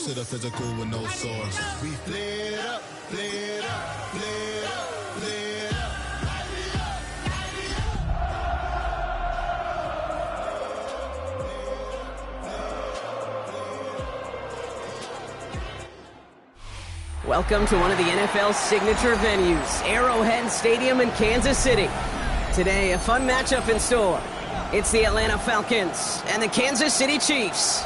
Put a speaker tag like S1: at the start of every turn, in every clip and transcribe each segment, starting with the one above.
S1: to the physical with no source. We flare up, flare up, flare up, flare up.
S2: Welcome to one of the NFL's signature venues, Arrowhead Stadium in Kansas City. Today, a fun matchup in store. It's the Atlanta Falcons and the Kansas City Chiefs.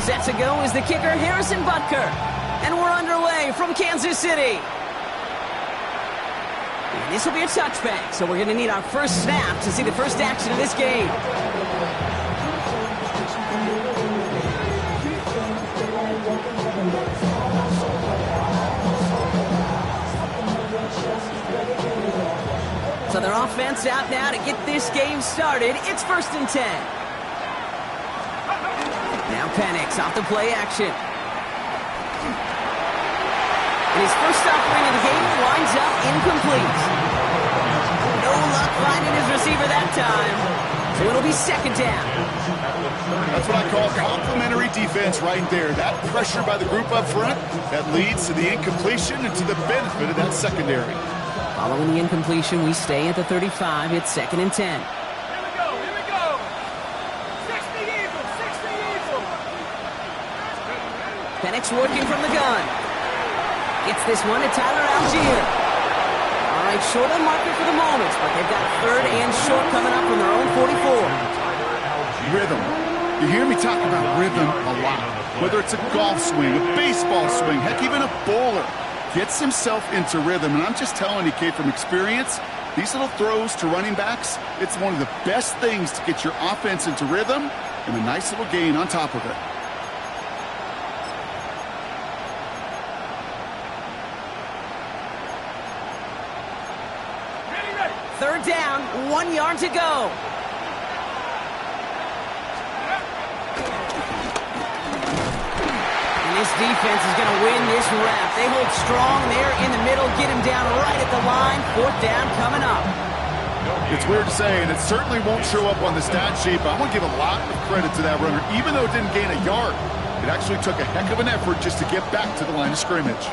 S2: Set to go is the kicker, Harrison Butker. And we're underway from Kansas City. And this will be a touchback, so we're going to need our first snap to see the first action of this game. So their offense out now to get this game started. It's 1st and 10. Now Penix off the play action. And his first offering of the game winds up incomplete. No luck finding his receiver that time. So it'll be 2nd down.
S3: That's what I call complimentary defense right there. That pressure by the group up front, that leads to the incompletion and to the benefit of that secondary.
S2: Following the incompletion, we stay at the 35. It's 2nd and 10. Penix working from the gun. Gets this one to Tyler Algier. All right, short on marker for the moment, but they've got 3rd and short coming up from their own 44.
S3: Rhythm. You hear me talk about rhythm a lot. Whether it's a golf swing, a baseball swing, heck, even a bowler gets himself into rhythm. And I'm just telling you, kid, from experience, these little throws to running backs, it's one of the best things to get your offense into rhythm and a nice little gain on top of it.
S2: Third down, 1 yard to go. And this defense is going to win this rep. They hold strong there in the middle, get him down right at the line. 4th down coming up.
S3: It's weird to say, and it certainly won't show up on the stat sheet, but I'm going to give a lot of credit to that runner. Even though it didn't gain a yard, it actually took a heck of an effort just to get back to the line of scrimmage.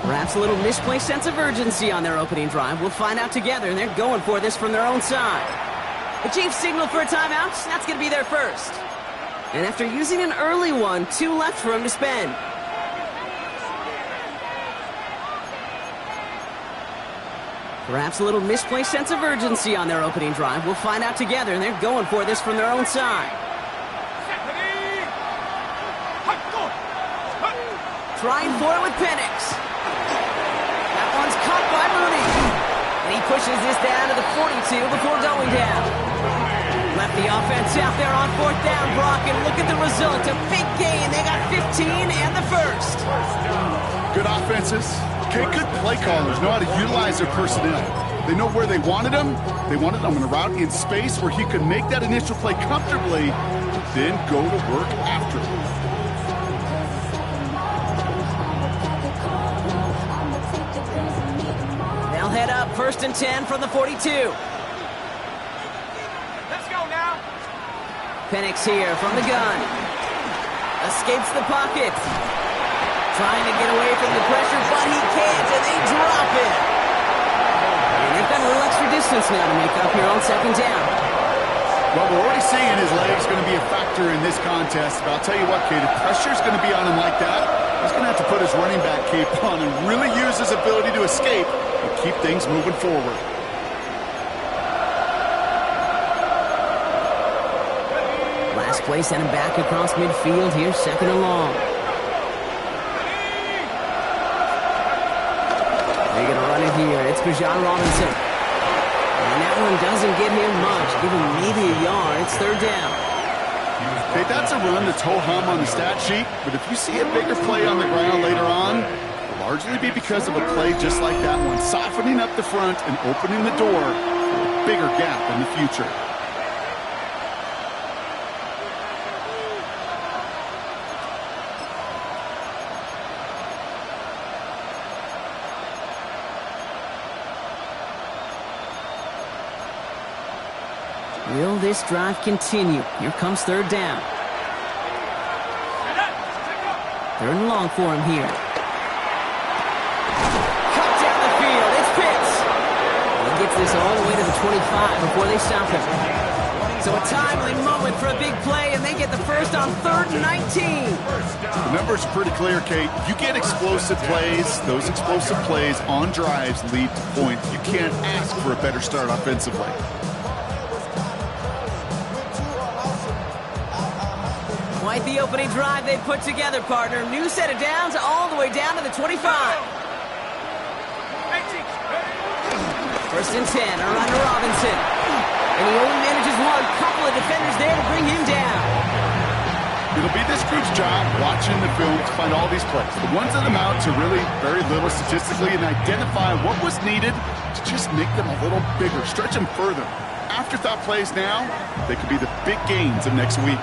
S2: Perhaps a little misplaced sense of urgency on their opening drive. We'll find out together, and they're going for this from their own side. The Chiefs signal for a timeout. That's going to be their first. And after using an early one, 2 left for him to spend. Perhaps a little misplaced sense of urgency on their opening drive. We'll find out together, and they're going for this from their own side. Trying for it with Penix. That one's caught by Mooney. And he pushes this down to the 42 before going down. Left the offense out there on 4th down, Brock, and look at the result. A big gain. They got 15 and the first.
S3: Good offenses. Okay, good play callers know how to utilize their personnel. They know where they wanted them. They wanted them on a route in space where he could make that initial play comfortably, then go to work after it.
S2: They'll head up 1st and 10 from the 42.
S4: Let's go now.
S2: Penix here from the gun. Escapes the pocket. Trying to get away from the pressure, but he can't, and they drop it. And they've got a little extra distance now to make up here on 2nd down.
S3: Well, we're already seeing his legs going to be a factor in this contest. But I'll tell you what, Kate, if pressure's going to be on him like that, he's going to have to put his running back cape on and really use his ability to escape and keep things moving forward.
S2: Play sent him back across midfield here, second and long. They're going to run it here. It's Bijan Robinson. And that one doesn't get him much. Give him maybe a yard. It's third down.
S3: Okay, that's a run that's ho-hum on the stat sheet, but if you see a bigger play on the ground later on, it'll largely be because of a play just like that one, softening up the front and opening the door for a bigger gap in the future.
S2: Will this drive continue? Here comes third down. Third and long for him here. Cut down the field. It's Pitts. He gets this all the way to the 25 before they stop him. So a timely moment for a big play, and they get the first on third and 19.
S3: The numbers are pretty clear, Kate. You get explosive plays. Those explosive plays on drives lead to points. You can't ask for a better start offensively.
S2: Quite the opening drive they put together, partner. New set of downs all the way down to the 25. First and 10, a run to Robinson. And he only manages one. Couple of defenders there to bring him down.
S3: It'll be this group's job watching the film to find all these plays. The ones that amount to really very little statistically and identify what was needed to just make them a little bigger, stretch them further. Afterthought plays now, they could be the big gains of next week.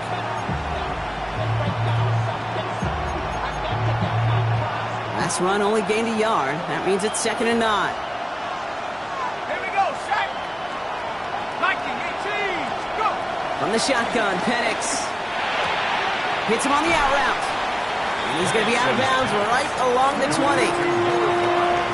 S2: Last run only gained a yard. That means it's second and 9.
S4: Here we go, Shaq. 19, 18, go.
S2: From the shotgun, Penix hits him on the out route. And he's going to be out of bounds right along the 20.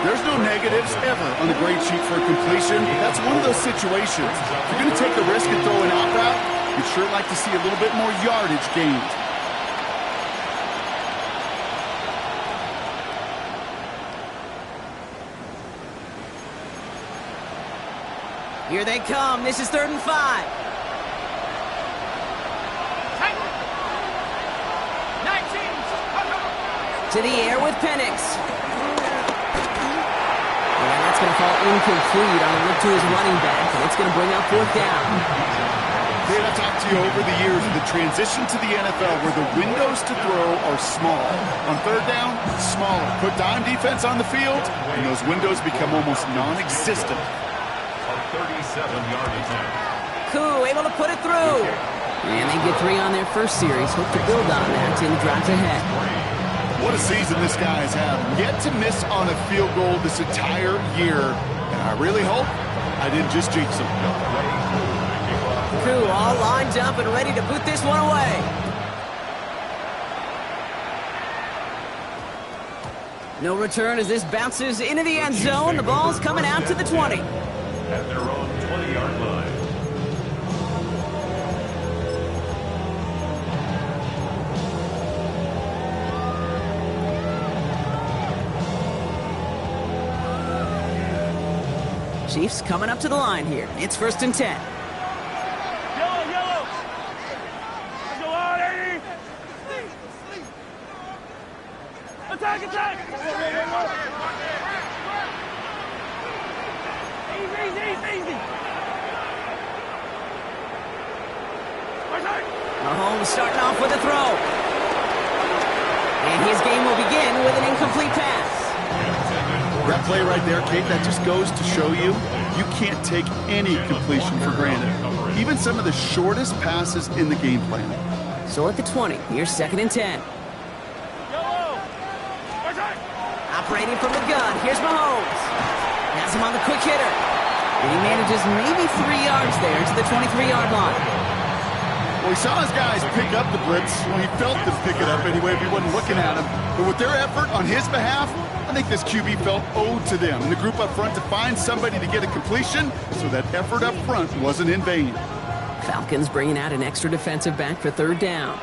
S3: There's no negatives ever on the grade sheet for a completion. That's one of those situations. If you're going to take a risk and throw an out route, you'd sure like to see a little bit more yardage gained.
S2: Here they come. This is third and 5. To the air with Penix. And that's going to fall incomplete on a look to his running back, and it's going to bring up fourth down.
S3: Dave, I've talked to you over the years of the transition to the NFL where the windows to throw are small. On third down, smaller. Put dime defense on the field, and those windows become almost non-existent.
S4: 37-yard attempt.
S2: Koo able to put it through. And they get 3 on their first series. Hope to build on that in the drives ahead.
S3: What a season this guy's had. Yet to miss on a field goal this entire year. And I really hope I didn't just jinx him.
S2: Koo all lined up and ready to boot this one away. No return as this bounces into the end zone. The ball's coming out to the 20.
S4: At their own 20-yard line.
S2: Chiefs coming up to the line here. It's first and 10.
S4: Yellow, yellow. Let's go on, Eddie. Attack, attack. Easy.
S2: Mahomes starting off with a throw. And his game will begin with an incomplete pass.
S3: That play right there, Kate, that just goes to show you can't take any completion for granted. Even some of the shortest passes in the game plan.
S2: So at the 20, here's second and 10. Operating from the gun, here's Mahomes. Has him on the quick hitter. And he manages maybe 3 yards there to the 23-yard line.
S3: Well, he saw his guys pick up the blitz. Well, he felt them pick it up anyway if he wasn't looking at him. But with their effort on his behalf, I think this QB felt owed to them and the group up front to find somebody to get a completion, so that effort up front wasn't in vain.
S2: Falcons bringing out an extra defensive back for third down.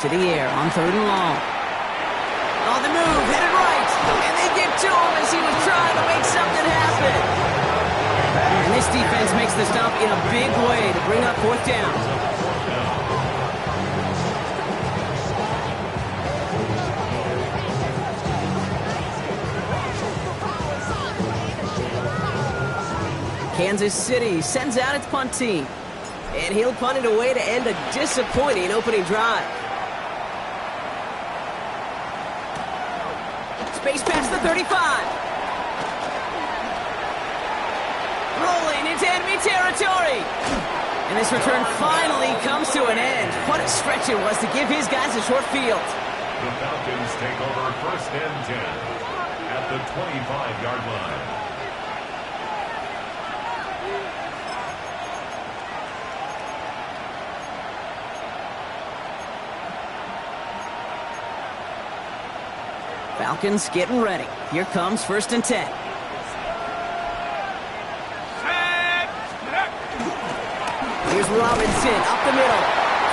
S2: To the air on third and long. On the move, headed right. And they get to him as he was trying to make something happen. And this defense makes the stop in a big way to bring up fourth down. Kansas City sends out its punt team. And he'll punt it away to end a disappointing opening drive. Space past the 35. Rolling into enemy territory. And this return finally comes to an end. What a stretch it was to give his guys a short field.
S4: The Falcons take over first and 10 at the 25-yard line.
S2: Falcons getting ready. Here comes first and 10. Here's Robinson up the middle.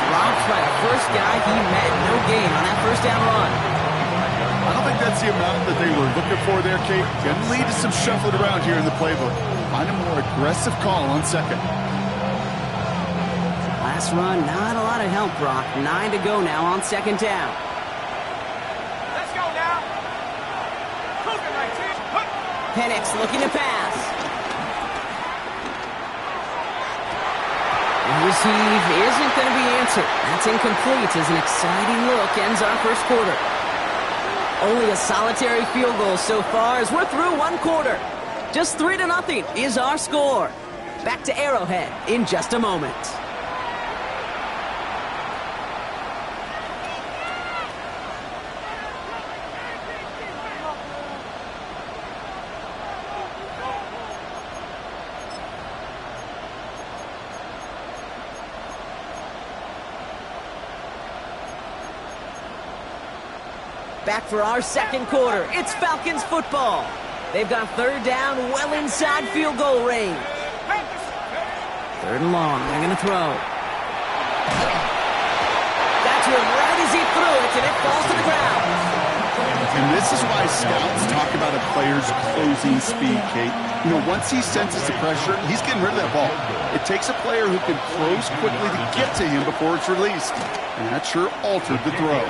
S2: Drops by the first guy he met. No gain on that first down run.
S3: I don't think that's the amount that they were looking for there, Kate. Can lead to some shuffling around here in the playbook. Find a more aggressive call on second.
S2: Last run, not a lot of help, Brock. 9 to go now on second down. Penix looking to pass. And receive isn't going to be answered. That's incomplete as an exciting look ends our first quarter. Only a solitary field goal so far as we're through one quarter. Just 3-0 is our score. Back to Arrowhead in just a moment. Back for our second quarter. It's Falcons football. They've got third down well inside field goal range. Third and long. They're going to throw. Got to him right as he threw it, and it falls to the ground.
S3: And this is why scouts talk about a player's closing speed, Kate. You know, once he senses the pressure, he's getting rid of that ball. It takes a player who can close quickly to get to him before it's released. And that sure altered the throw.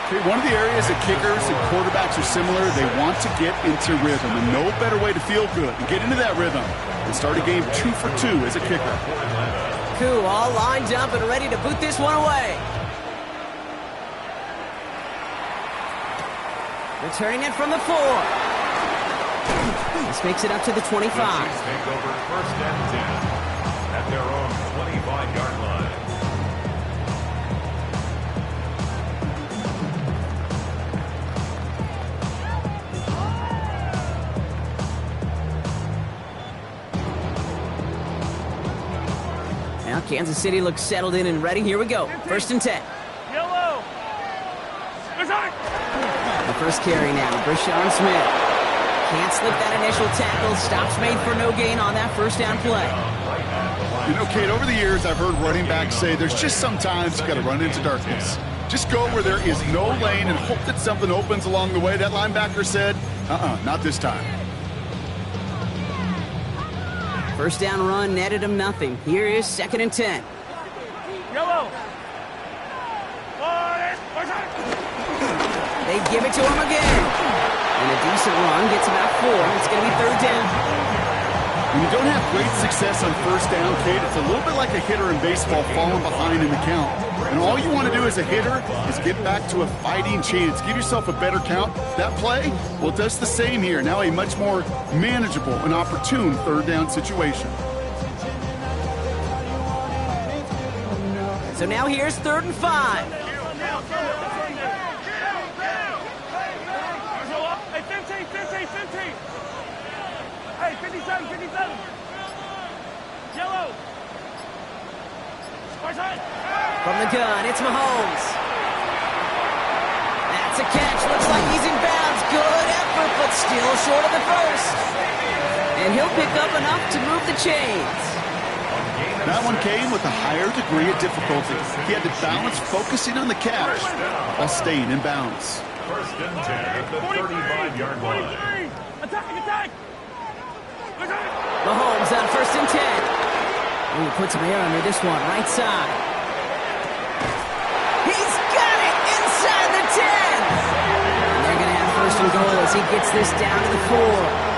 S3: Okay, one of the areas that kickers and quarterbacks are similar, they want to get into rhythm. And no better way to feel good and get into that rhythm than start a game 2 for 2 as a kicker.
S2: Koo all lined up and ready to boot this one away. Returning it from the 4. This makes it up to the 25.
S4: The Chiefs take over first and 10 at their own 25-yard line.
S2: Now Kansas City looks settled in and ready. Here we go. First and 10.
S4: Yellow.
S2: The first carry now. Brashawn Smith. Can't slip that initial tackle. Stops made for no gain on that first down play.
S3: You know, Kate, over the years, I've heard running backs say there's just sometimes you got to run into darkness. Just go where there is no lane and hope that something opens along the way. That linebacker said, not this time.
S2: First down run netted him nothing. Here is second and 10.
S4: Yellow.
S2: They give it to him again. And a decent run gets about 4. It's going to be third down.
S3: When you don't have great success on first down, Kate, it's a little bit like a hitter in baseball falling behind in the count. And all you want to do as a hitter is get back to a fighting chance. Give yourself a better count. That play, well, it does the same here. Now a much more manageable and opportune third down situation.
S2: So now here's third and 5.
S4: Hey, 50. Hey, 57. Yellow.
S2: From the gun, it's Mahomes. That's a catch. Looks like he's in bounds. Good effort, but still short of the first. And he'll pick up enough to move the chains.
S4: On game
S3: That one came with a higher degree of difficulty. He had to balance focusing on the catch while staying in bounds.
S4: First and 10 at the 35-yard line.
S5: Attack!
S2: Mahomes on first and 10. Ooh, puts some air under this one, right side. He's got it inside the 10. And they're going to have first and goal as he gets this down to the 4.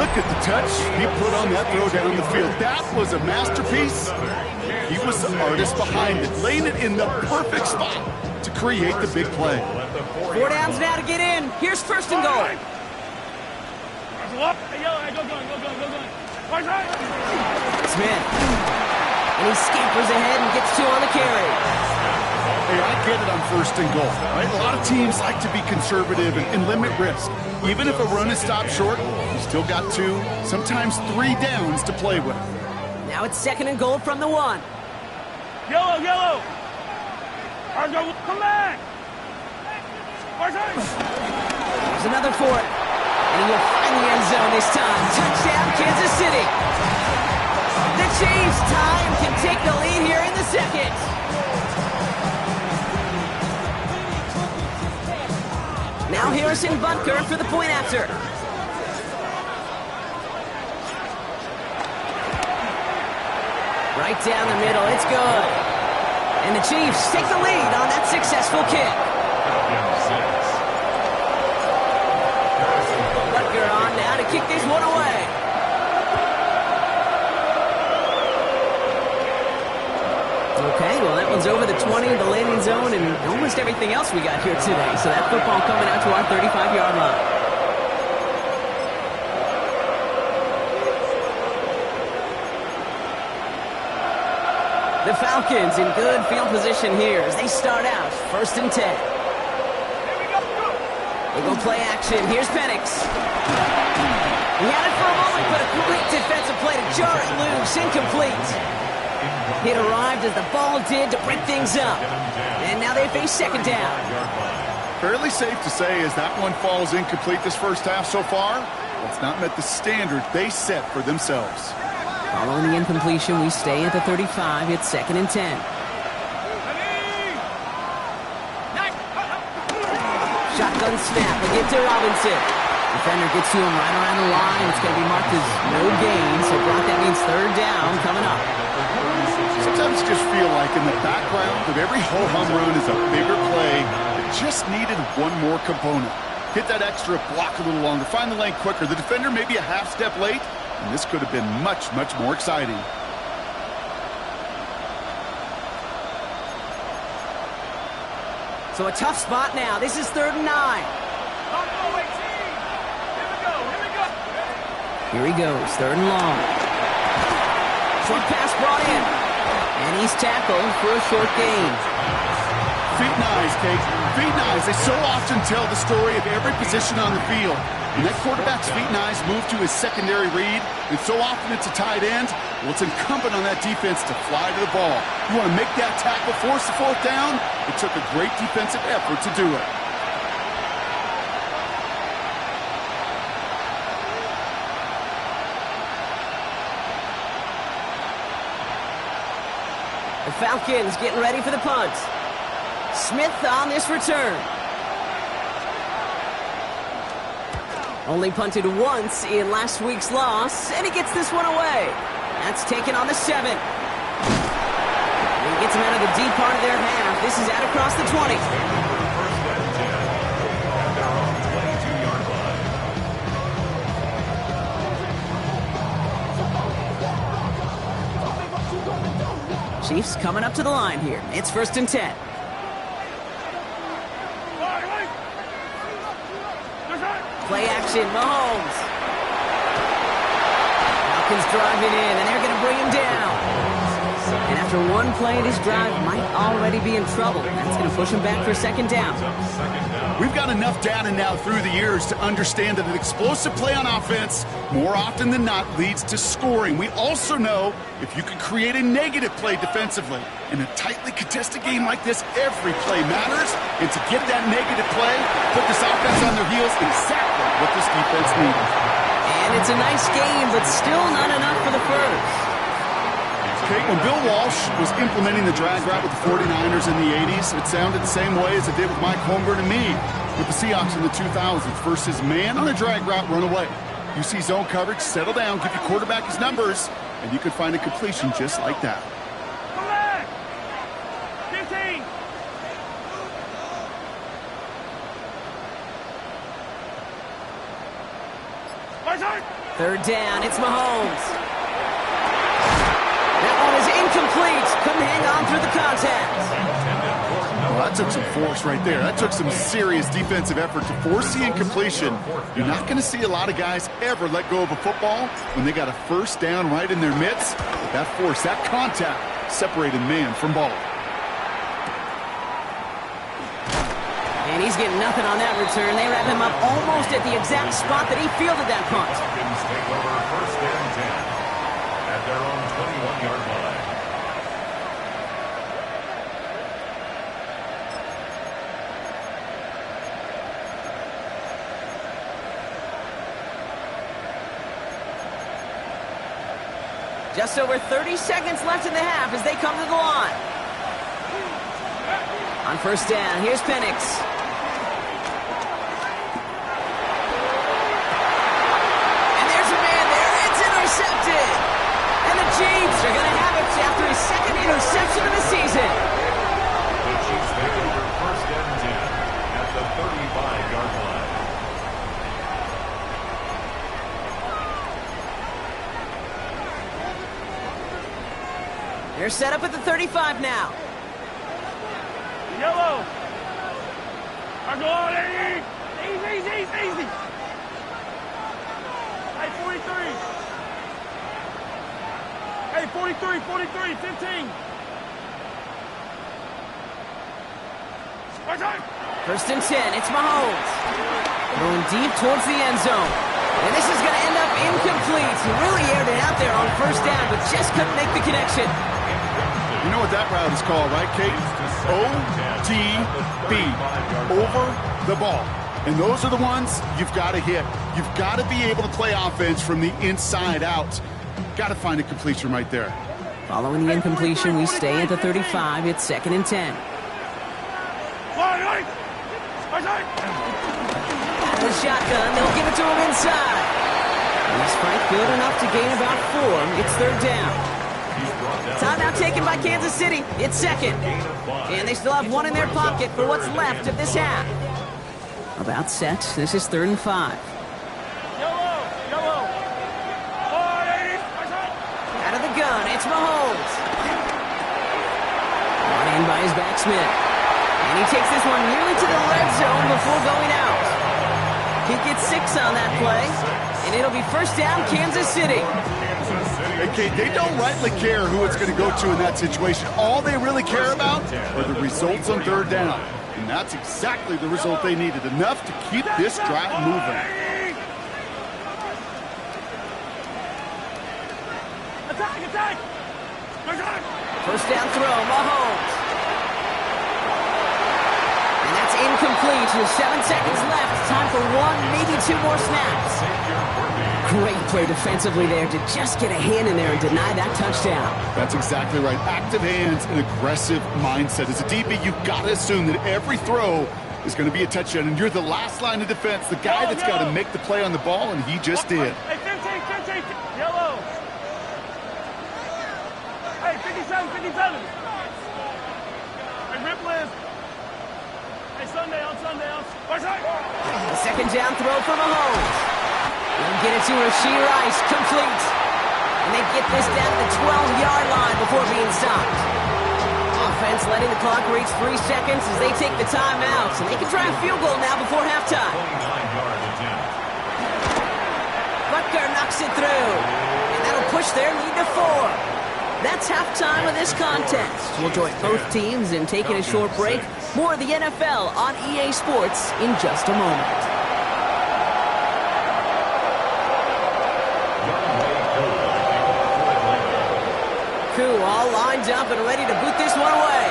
S3: Look at the touch he put on that throw down the field. That was a masterpiece. He was the artist behind it, laying it in the perfect spot to create the big play.
S2: 4 downs now to get in. Here's first and goal. Smith. And he scampers ahead and gets 2 on the carry.
S3: Hey, I get it on first and goal, right? A lot of teams like to be conservative and limit risk. Even if a run is stopped short, you still got 2, sometimes 3 downs to play with.
S2: Now it's second and goal from the 1.
S5: Yellow! Argo, come back!
S2: There's another for it. And he'll find the end zone this time. Touchdown, Kansas City. The Chiefs tie and can take the lead here in the second. Now Harrison Butker for the point after. Right down the middle, it's good. And the Chiefs take the lead on that successful kick. Butker on now to kick this one away. Okay, well that one's over the 20, the landing zone, and almost everything else we got here today. So that football coming out to our 35-yard line. The Falcons in good field position here as they start out first and 10. They go play action. Here's Penix. He had it for a moment, but a great defensive play to jar it loose. Incomplete. It arrived as the ball did to break things up. And now they face second down.
S3: Fairly safe to say as that one falls incomplete this first half so far, it's not met the standard they set for themselves.
S2: Following the incompletion, we stay at the 35. It's second and 10. Shotgun snap. They get to Robinson. Defender gets to him right around the line. It's going to be marked as no gain. So, Brock, that means third down coming up.
S3: Sometimes you just feel like in the background of every ho-hum run is a bigger play that just needed one more component. Hit that extra block a little longer. Find the lane quicker. The defender may be a half step late, and this could have been much, much more exciting.
S2: So a tough spot now. This is third and 9. Here he goes, third and long. Short pass brought in. And he's tackled for a short gain.
S3: Feet and eyes, Kate. Feet and eyes. They so often tell the story of every position on the field. When that quarterback's feet and eyes move to his secondary read, and so often it's a tight end, well, it's incumbent on that defense to fly to the ball. You want to make that tackle, force the fourth down? It took a great defensive effort to do it.
S2: The Falcons getting ready for the punt. Smith on this return. Only punted once in last week's loss, and he gets this one away. That's taken on the 7. He gets him out of the deep part of their half. This is out across the 20. Chiefs coming up to the line here. It's first and 10. Play action, Mahomes. Falcons driving in, and they're going to bring him down. And after one play, this drive might already be in trouble. That's going to push him back for second down.
S3: We've got enough data now through the years to understand that an explosive play on offense, more often than not, leads to scoring. We also know if you can create a negative play defensively. In a tightly contested game like this, every play matters. And to get that negative play, put this offense on their heels, exactly what this defense needs.
S2: And it's a nice game, but still not enough for the first.
S3: Kate, when Bill Walsh was implementing the drag route with the 49ers in the 80s, it sounded the same way as it did with Mike Holmgren and me with the Seahawks in the 2000s. Versus man on a drag route, run away. You see zone coverage, settle down, give your quarterback his numbers, and you could find a completion just like that.
S5: Come back! 15!
S2: Third down, it's Mahomes. That one is incomplete. Couldn't hang on through the contact.
S3: Well, that took some force right there. That took some serious defensive effort to force the incompletion. You're not going to see a lot of guys ever let go of a football when they got a first down right in their midst. That force, that contact, separated man from ball.
S2: And he's getting nothing on that return. They wrap him up almost at the exact spot that he fielded that punt.
S4: Falcons take over first and 10 at their own 21-yard line.
S2: Just over 30 seconds left in the half as they come to the line. On first down, here's Penix. And there's a man there. It's intercepted. And the Chiefs are going to have it after his second interception of the season.
S4: The Chiefs take over first and 10 at the 35-yard line.
S2: They're set up at the 35 now.
S5: Yellow! I'm going easy! Easy! Hey, 43! Hey, 43, 15!
S2: First and 10, it's Mahomes. Going deep towards the end zone. And this is going to end up incomplete. He really aired it out there on first down, but just couldn't make the connection.
S3: You know what that route is called, right, Kate? ODB, over the ball. And those are the ones you've got to hit. You've got to be able to play offense from the inside out. Got to find a completion right there.
S2: Following the incompletion, we stay at the 35. It's second and 10. The shotgun, they'll give it to him inside. And he's quite good enough to gain about 4. It's third down. Timeout taken by Kansas City. It's second. And they still have one in their pocket for what's left of this half. About set. This is third and 5.
S5: Yellow!
S2: Out of the gun, it's Mahomes. Brought in by his backsmith. And he takes this one nearly to the red zone before going out. He gets 6 on that play. And it'll be first down, Kansas City.
S3: Okay, they don't rightly care who it's going to go to in that situation. All they really care about are the results on third down. And that's exactly the result they needed. Enough to keep this drive moving.
S5: Attack!
S2: First down throw, Mahomes. And that's incomplete. With 7 seconds left. Time for 1, maybe 2 more snaps. Great play defensively there to just get a hand in there and deny that touchdown.
S3: That's exactly right. Active hands and aggressive mindset. As a DB, you've got to assume that every throw is going to be a touchdown, and you're the last line of defense, the guy that's got to make the play on the ball, and he just did.
S5: Hey, 15! Yellow! Hey, 57! Hey, rip list! Hey, Sunday on.
S2: The second down throw for Mahomes. They'll get it to Rashee Rice, complete. And they get this down to the 12-yard line before being stopped. Offense letting the clock reach 3 seconds as they take the timeouts. And they can try a field goal now before halftime.
S4: 29-yard attempt.
S2: Butker knocks it through. And that'll push their lead to 4. That's halftime of this contest. We'll join both teams in taking a short break. More of the NFL on EA Sports in just a moment. Koo all lined up and ready to boot this one away.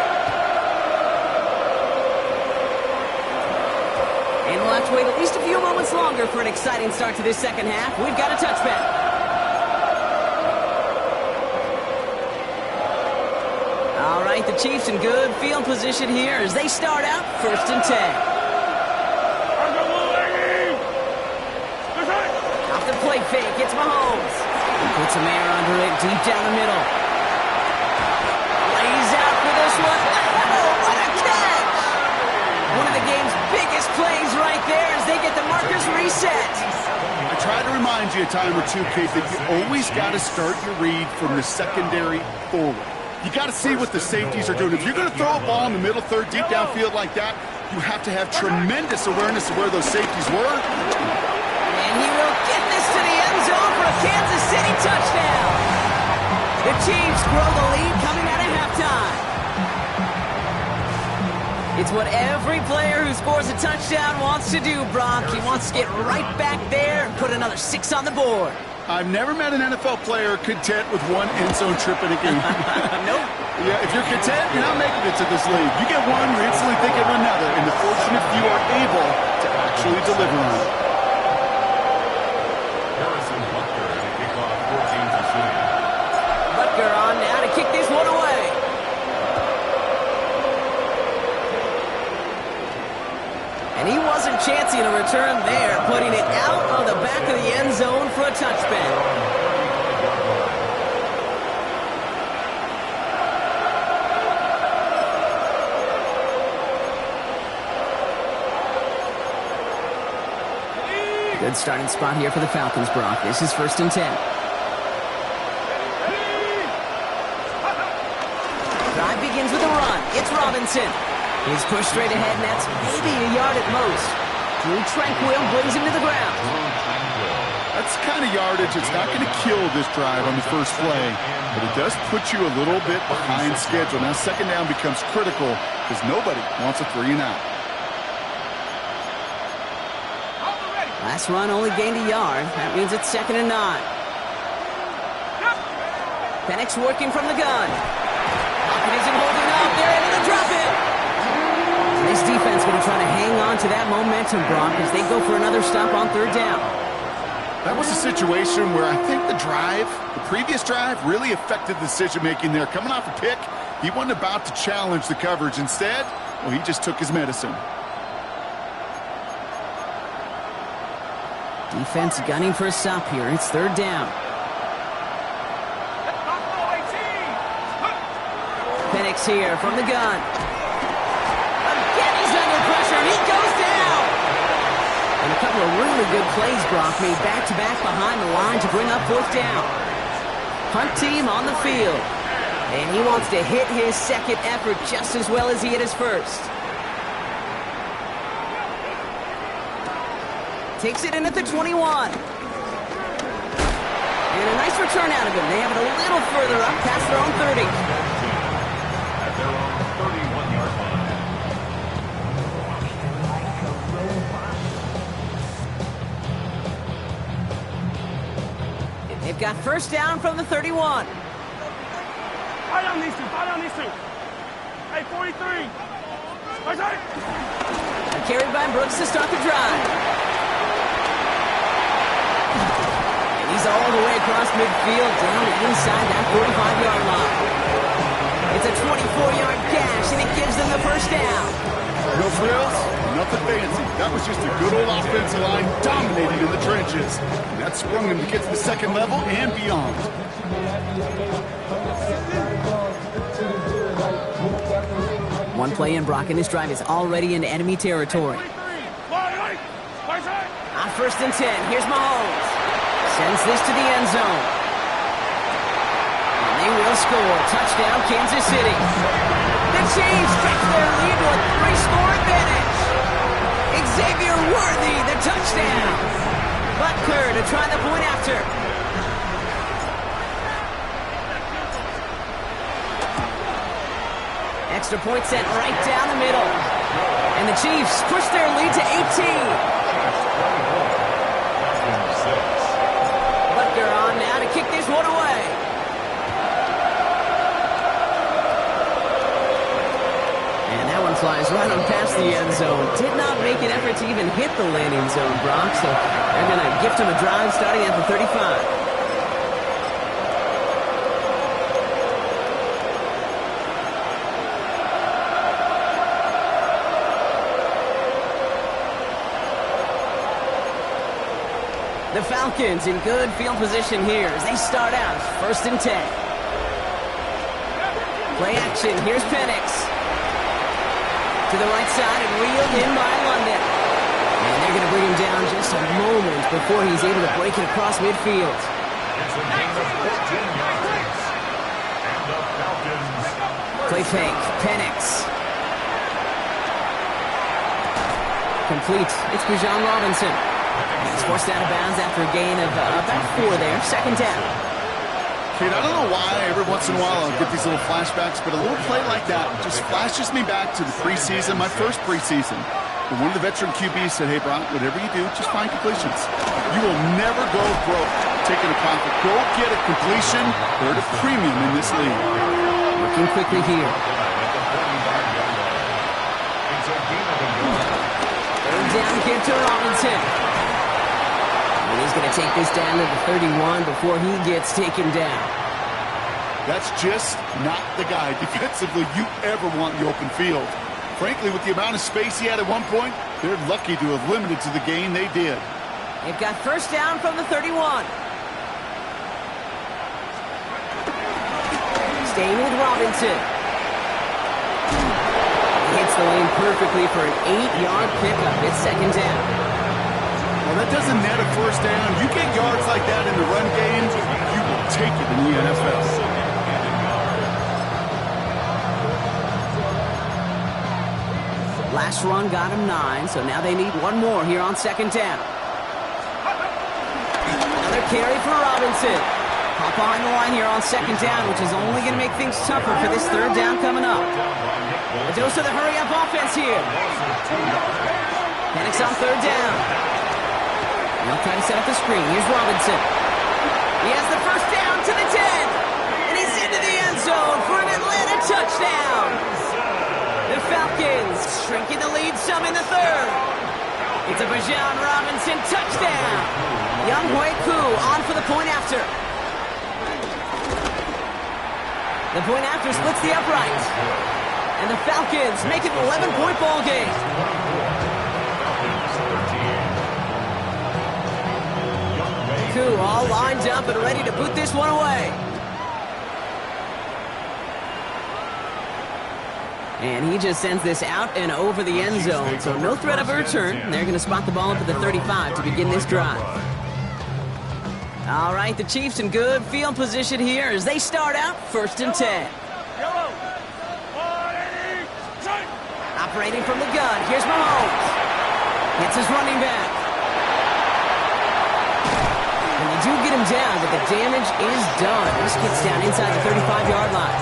S2: And we'll have to wait at least a few moments longer for an exciting start to this second half. We've got a touchback. All right, the Chiefs in good field position here as they start out 1st and 10. Off the play fake, it's Mahomes. He puts a man under it deep down the middle. Lays out for this one. Oh, what a catch! One of the game's biggest plays right there as they get the markers reset.
S3: I try to remind you a time or two, Kate, that you always got to start your read from the secondary forward. You got to see what the safeties are doing. If you're going to throw a ball in the middle third, deep downfield like that, you have to have tremendous awareness of where those safeties were.
S2: And he will get this to the end zone for a Kansas City touchdown. The Chiefs grow the lead coming out of halftime. It's what every player who scores a touchdown wants to do, Brock. He wants to get right back there and put another 6 on the board.
S3: I've never met an NFL player content with one end zone trip in a game.
S2: Nope.
S3: Yeah, if you're content, you're not making it to this league. You get one, you're instantly thinking of another, and the fortunate few are able to actually deliver on it.
S2: Butker on now to kick this one away. And he wasn't chancing a return there, putting it out on the back of the end zone for a touchback. Good starting spot here for the Falcons, Brock. This is 1st and 10. Drive begins with a run. It's Robinson. He's pushed straight ahead, and that's maybe a yard at most. Drew Tranquil brings him to the ground.
S3: That's the kind of yardage it's not going to kill this drive on the first play, but it does put you a little bit behind schedule. Now 2nd down becomes critical because nobody wants a 3 and out.
S2: Last run only gained a yard. That means it's 2nd and 9. Penix working from the gun. Pocket isn't holding up. They're able to drop it. This defense going to try to hang on to that momentum, Brock, as they go for another stop on 3rd down.
S3: That was a situation where I think the previous drive, really affected the decision-making there. Coming off a pick, he wasn't about to challenge the coverage. Instead, well, he just took his medicine.
S2: Defense gunning for a stop here. It's 3rd down. Penix here from the gun. Again, he's under pressure, and he goes down. And a couple of really good plays, Brock, made back-to-back behind the line to bring up 4th down. Punt team on the field. And he wants to hit his 2nd effort just as well as he hit his 1st. Takes it in at the 21. And a nice return out of him. They have it a little further up past their own 30.
S4: At their own 31-yard
S2: And they've got 1st down from the 31.
S5: Fight on these two. Hey, 43.
S2: Carried by Brooks to start the drive. He's all the way across midfield, down to inside that 45-yard line. It's a 24-yard gash, and it gives them the 1st down.
S3: No frills, nothing fancy. That was just a good old offensive line dominating in the trenches. And that sprung him to get to the 2nd level and beyond.
S2: One play in, Brock, and this drive is already into enemy territory. On 1st and 10, here's Mahomes. Sends this to the end zone. And they will score. Touchdown, Kansas City. The Chiefs stretch their lead to a 3-score advantage. Xavier Worthy, the touchdown. Butker to try the point after. Extra point set right down the middle. And the Chiefs push their lead to 18. On now to kick this one away. And that one flies right on past the end zone. Did not make an effort to even hit the landing zone, Brock. So they're going to gift him a drive starting at the 35. The Falcons in good field position here as they start out 1st and 10. Play action. Here's Penix. To the right side and reeled in by London. And they're going to bring him down just a moment before he's able to break it across midfield.
S4: It's a gain of 14 yards. And the Falcons.
S2: Play fake. Penix. Complete. It's Bijan Robinson. He's forced out of bounds after a gain of about 4 there. 2nd down.
S3: Kate, I don't know why every once in a while I'll get these little flashbacks, but a little play like that just flashes me back to the preseason, my first preseason. When one of the veteran QBs said, hey, Brock, whatever you do, just find completions. You will never go broke taking a profit. Go get a completion. They're at a premium in this league.
S2: Working quickly here. Third down, give to Robinson. And he's going to take this down to the 31 before he gets taken down.
S3: That's just not the guy defensively you ever want in the open field. Frankly, with the amount of space he had at one point, they're lucky to have limited to the gain they did.
S2: They've got 1st down from the 31. Staying with Robinson. He hits the lane perfectly for an 8-yard pickup. It's 2nd down.
S3: Well, that doesn't net a 1st down. You get yards like that in the run game, you will take it in the NFL.
S2: Last run got him 9, so now they need one more here on 2nd down. Another carry for Robinson. Hop behind the line here on 2nd down, which is only going to make things tougher for this 3rd down coming up. A dose of the hurry-up offense here. Penix on 3rd down. They'll try to set up the screen. Here's Robinson. He has the 1st down to the 10. And he's into the end zone for an Atlanta touchdown. The Falcons shrinking the lead some in the 3rd. It's a Bijan Robinson touchdown. Young Hui Koo on for the point after. The point after splits the upright. And the Falcons make it an 11-point ball game. Koo all lined up and ready to put this one away. And he just sends this out and over the end zone, so no threat of a return. They're going to spot the ball up at the 35 to begin this drive. All right, the Chiefs in good field position here as they start out 1st and 10. Operating from the gun, here's Mahomes. Hits his running back. And they do get him down, but the damage is done. This gets down inside the 35-yard line.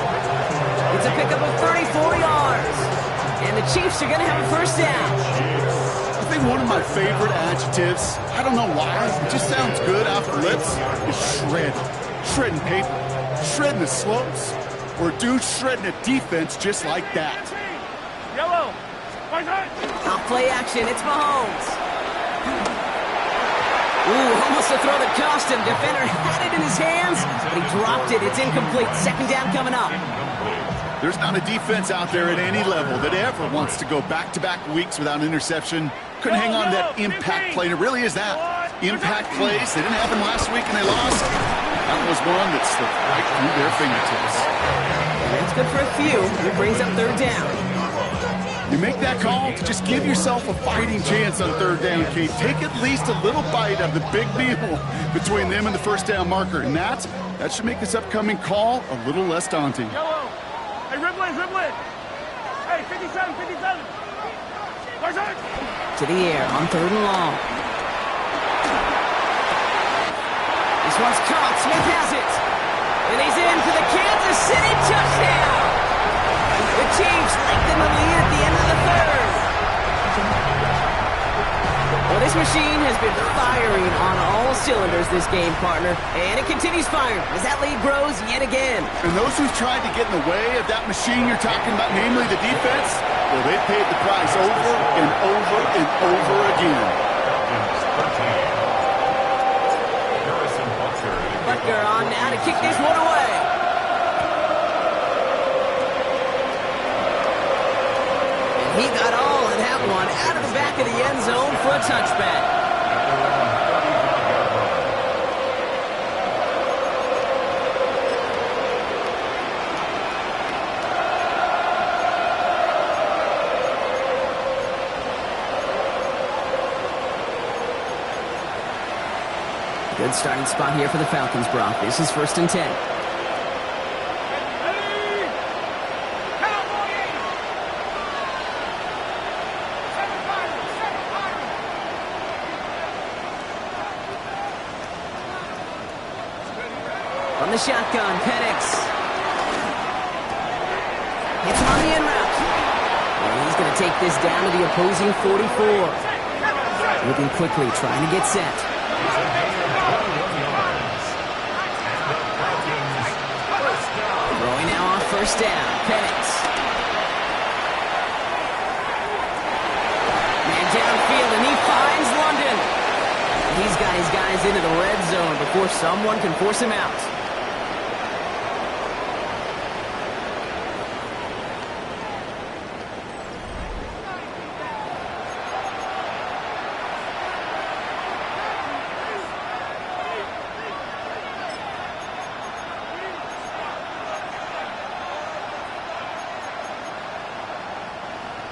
S2: It's a pickup of 34 yards. And the Chiefs are going to have a 1st down.
S3: I think one of my favorite adjectives, I don't know why, it just sounds good off the lips, is shred. Shredding paper. Shredding the slopes. Or a dude shredding a defense just like that.
S5: Yellow.
S2: Off play action, it's Mahomes. Ooh, almost a throw that cost him. Defender had it in his hands, but he dropped it. It's incomplete. 2nd down coming up.
S3: There's not a defense out there at any level that ever wants to go back-to-back weeks without an interception. Couldn't hang on to that impact play, and it really is that. Impact plays, they didn't happen last week and they lost. That was one that slipped right through their fingertips.
S2: And that's good for a few. It brings up 3rd down.
S3: You make that call to just give yourself a fighting chance on 3rd down, Kate. Take at least a little bite of the big meal between them and the 1st down marker, and that should make this upcoming call a little less daunting.
S5: Yellow. Hey, Riblin. Hey, 57.
S2: To the air on 3rd and long. This one's caught. Smith has it. And he's in for the Kansas City touchdown. The Chiefs lengthen the lead at the end of the 3rd. Well, this machine has been firing on all cylinders this game, partner. And it continues firing as that lead grows yet again.
S3: And those who've tried to get in the way of that machine you're talking about, namely the defense, well, they've paid the price over and over and over again.
S2: Butker on now to kick this one away. And he got all of that one out of the back of the end zone for a touchback. Good starting spot here for the Falcons, Brock. This is 1st and 10. From the shotgun, Penix. Hits him on the in route. And he's going to take this down to the opposing 44. Looking quickly, trying to get set. Throwing now on 1st down, Penix. Man downfield, and he finds London. He's got his guys into the red zone before someone can force him out.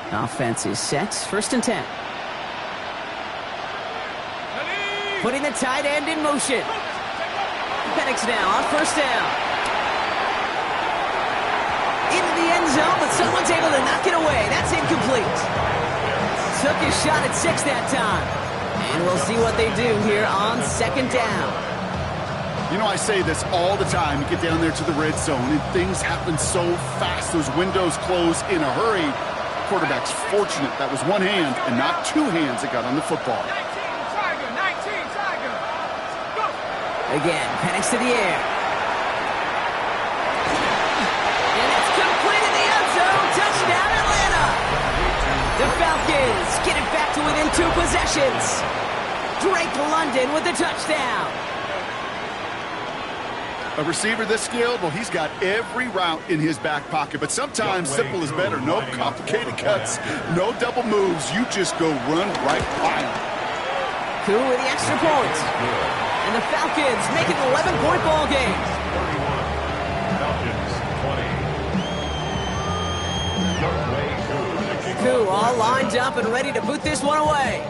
S2: Offense is set. 1st and 10. Putting the tight end in motion. Penix now on 1st down. Into the end zone, but someone's able to knock it away. That's incomplete. Took his shot at 6 that time. And we'll see what they do here on 2nd down.
S3: You know, I say this all the time. You get down there to the red zone, and things happen so fast. Those windows close in a hurry. Quarterback's fortunate that was one hand and not two hands that got on the football.
S2: Again, Penix to the air. And it's complete in the end zone. Touchdown, Atlanta. The Falcons get it back to within 2 possessions. Drake London with the touchdown.
S3: A receiver this skilled, well, he's got every route in his back pocket. But sometimes simple is better. No complicated cuts, no double moves. You just go run right by him.
S2: Cool with the extra point. And the Falcons make it an 11-point ball game.
S4: 31, Falcons 20.
S2: Cool all lined up and ready to put this one away.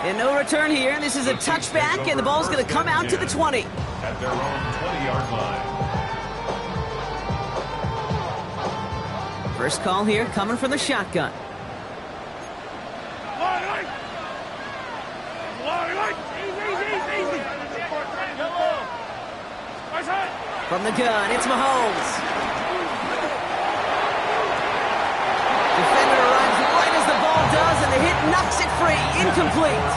S2: And no return here. This is a touchback, and the ball's going to come out to the 20.
S4: At their own 20-yard line.
S2: First call here coming from the shotgun. From the gun, it's Mahomes. Defender arrives right as the ball does, and the hit knocks it free. Incomplete.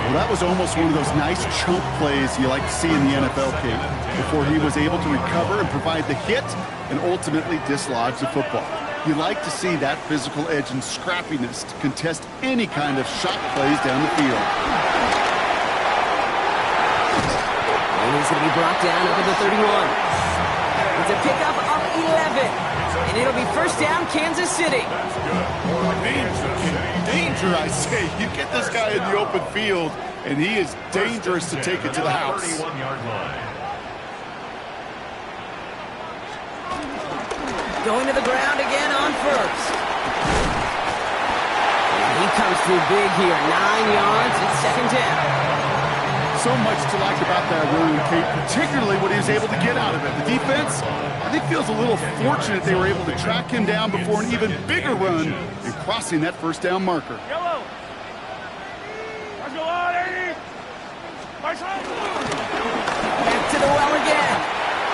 S3: Well, that was almost one of those nice chunk plays you like to see in the NFL, Kate, before he was able to recover and provide the hit and ultimately dislodge the football. You like to see that physical edge and scrappiness to contest any kind of shot plays down the field.
S2: And he's going to be brought down up at the 31. It's a pickup of 11. And it'll be 1st down, Kansas City.
S3: Danger, I say. You get this guy in the open field, and he is dangerous to take it to the house.
S4: 31-yard line.
S2: Going to the ground again on 1st. And he comes through big here. 9 yards. It's 2nd down.
S3: So much to like about that run, Kate, particularly what he was able to get out of it. The defense, I think, feels a little fortunate they were able to track him down before an even bigger run and crossing that 1st down marker.
S5: Yellow. Let's go on, 80. Back
S2: to the well again.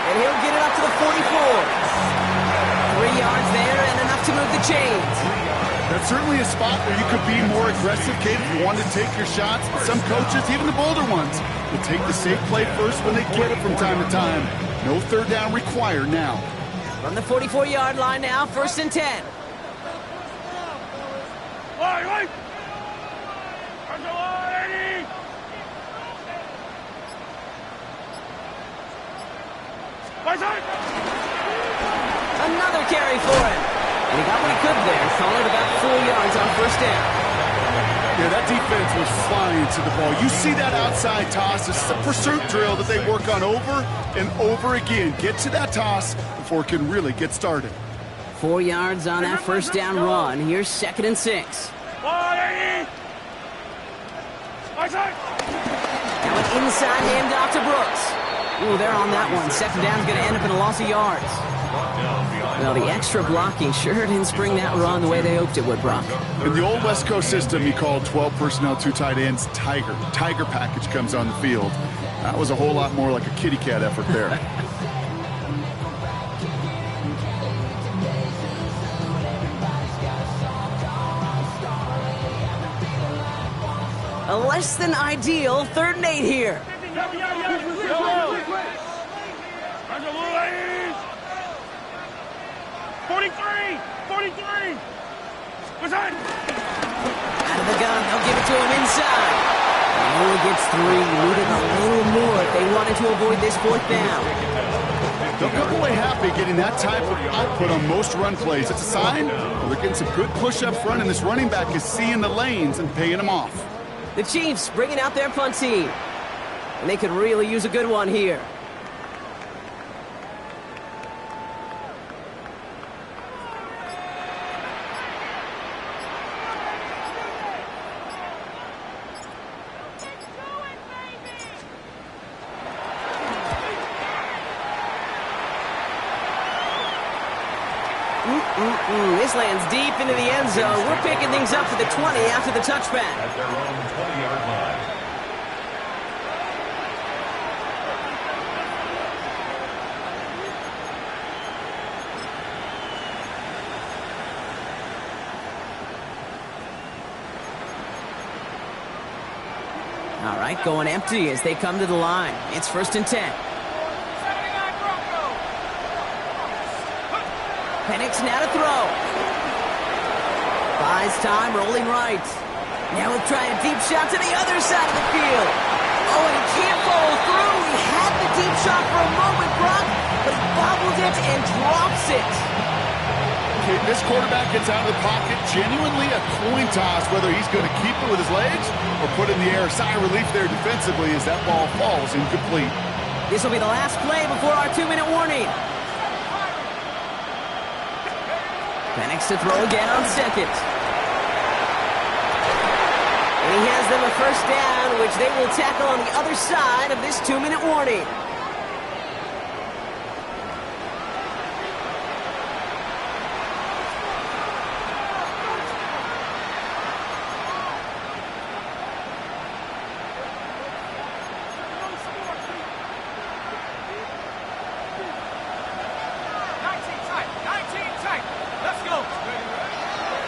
S2: And he'll get it up to the 44. 3 yards there and enough to move the chains.
S3: That's certainly a spot where you could be more aggressive, Kate, if you wanted to take your shots. But some coaches, even the bolder ones, will take the safe play first when they get it from time to time. No 3rd down required now.
S2: From the 44-yard line now, 1st and 10.
S5: Wait. Let's go on, 80.
S2: Another carry for him. And he got what he could there. Call it about 4 yards on 1st down.
S3: Yeah, that defense was flying to the ball. You see that outside toss. This is a pursuit drill that they work on over and over again. Get to that toss before it can really get started.
S2: 4 yards on that 1st down run. Here's 2nd and 6.
S5: 180. My side.
S2: Now an inside handoff to Brooks. Ooh, they're on that one. Second down's going to end up in a loss of yards. Well, the extra blocking sure didn't spring that run the way they hoped it would, Brock.
S3: In the old West Coast system, you called 12 personnel, 2 tight ends, Tiger. Tiger package comes on the field. That was a whole lot more like a kitty cat effort there.
S2: A less than ideal 3rd and 8 here.
S5: 43! 43! What's that?
S2: Out of the gun, they'll give it to him inside. Noah gets 3, needed a little more if they wanted to avoid this 4th down.
S3: They'll come away happy getting that type of output on most run plays. It's a sign they're getting some good push up front, and this running back is seeing the lanes and paying them off.
S2: The Chiefs bringing out their punt team. And they could really use a good one here. This lands deep into the end zone. We're picking things up to the 20 after the touchback.
S4: At their own 20-yard line.
S2: All right, going empty as they come to the line. It's 1st and 10. Penix now to throw. Buys time, rolling right. Now he'll try a deep shot to the other side of the field. Oh, and he can't follow through. He had the deep shot for a moment, Brock, but he bobbled it and drops it.
S3: Okay, this quarterback gets out of the pocket, genuinely a coin toss whether he's going to keep it with his legs or put it in the air. Sigh of relief there defensively as that ball falls incomplete.
S2: This will be the last play before our 2-minute warning. Penix to throw again on 2nd. And he has them a 1st down, which they will tackle on the other side of this 2-minute warning.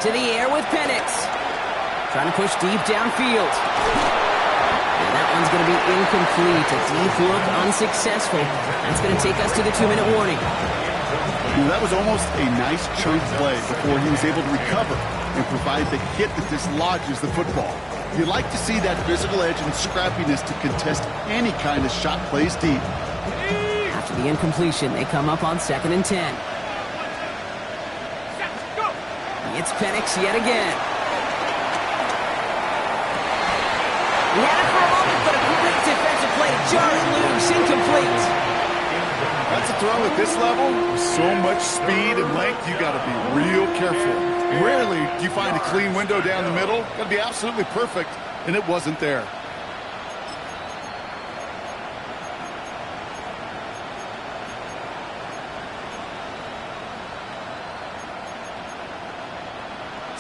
S2: To the air with Penix. Trying to push deep downfield. And that one's going to be incomplete. A deep look, unsuccessful. That's going to take us to the 2-minute warning.
S3: That was almost a nice chunk play before he was able to recover and provide the hit that dislodges the football. You like to see that physical edge and scrappiness to contest any kind of shot plays deep.
S2: After the incompletion, they come up on 2nd and 10. It's Penix yet again. He had it for a moment, but a great defensive play to jar it loose. Incomplete.
S3: That's a throw at this level. With so much speed and length, you got to be real careful. Rarely do you find a clean window down the middle. Got to be absolutely perfect, and it wasn't there.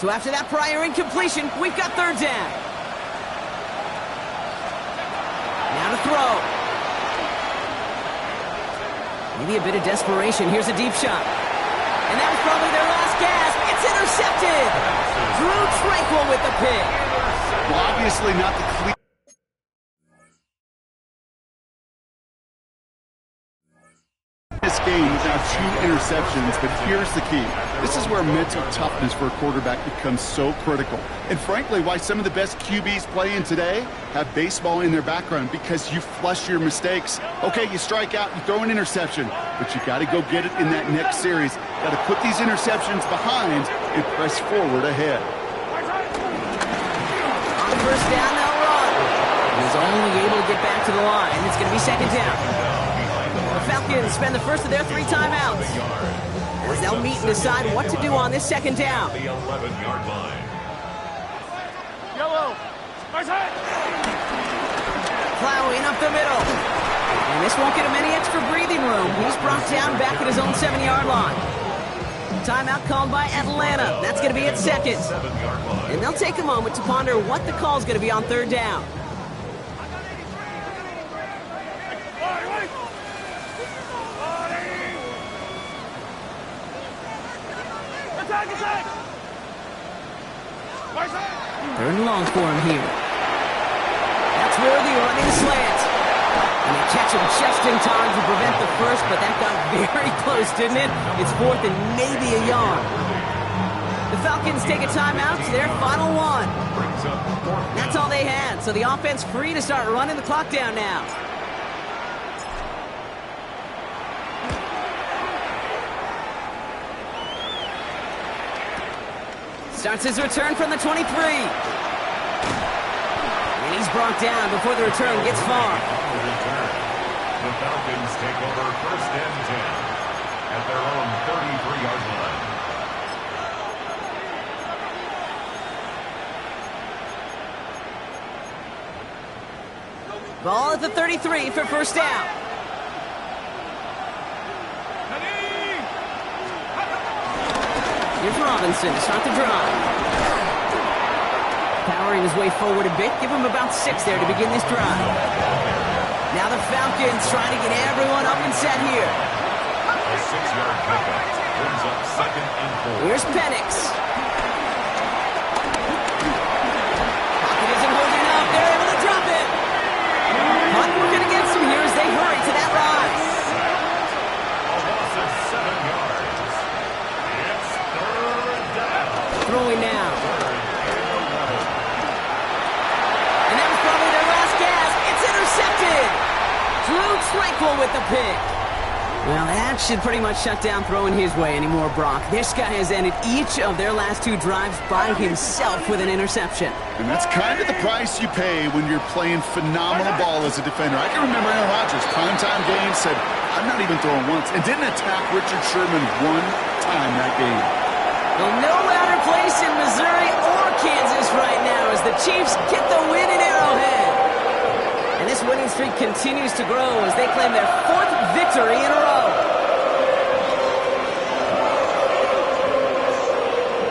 S2: So after that prior incompletion, we've got 3rd down. Now to throw. Maybe a bit of desperation. Here's a deep shot. And that was probably their last gasp. It's intercepted. Drew Tranquil with the pick.
S3: Well, obviously not the clean. This game is now 2 interceptions, but here's the key. This is where mental toughness for a quarterback becomes so critical. And frankly, why some of the best QBs playing today have baseball in their background, because you flush your mistakes. Okay, you strike out, you throw an interception, but you got to go get it in that next series. Got to put these interceptions behind and press forward ahead.
S2: On 1st down, they'll run. He's only able to get back to the line. It's going to be 2nd down. The Falcons spend the first of their 3 timeouts as they'll meet and decide what to do on this 2nd down.
S4: The 11-yard line.
S5: Yellow. Right side.
S2: Plowing up the middle. And this won't get him any extra breathing room. He's brought down back at his own 7-yard line. Timeout called by Atlanta. That's going to be at second.
S4: 7-yard line.
S2: And they'll take a moment to ponder what the call is going to be on third down.
S5: Attack! Right side.
S2: Third and long for him here. That's worthy running slant. And they catch him just in time to prevent the first, but that got very close, didn't it? It's fourth and maybe a yard. The Falcons take a timeout to their final one.
S4: Brings up fourth down.
S2: That's all they had, so the offense free to start running the clock down now. Starts his return from the 23. And he's brought down before the return gets far.
S4: The Falcons take over first and 10 at their own 33-yard line.
S2: Ball at the 33 for first down. Here's Robinson to start the drive. Powering his way forward a bit. Give him about 6 there to begin this drive. Now the Falcons trying to get everyone up and set here.
S4: A 6-yard pickup brings up second and 4.
S2: Here's Penix. Pocket isn't holding up. They're able to drop it. Clock working against them here as they hurry to that line.
S4: A loss of 7 yards. It's third down.
S2: Throwing now. And that was probably their last gasp. It's intercepted. Drew Tranquil with the pick. Well, that should pretty much shut down throwing his way anymore, Brock. This guy has ended each of their last 2 drives by himself with an interception.
S3: And that's kind of the price you pay when you're playing phenomenal ball as a defender. I can remember Aaron Rodgers, primetime game, said, I'm not even throwing once, and didn't attack Richard Sherman one time that game.
S2: Well, no louder place in Missouri or Kansas right now as the Chiefs get the win in Arrowhead. And this winning streak continues to grow as they claim their 4th victory in a row.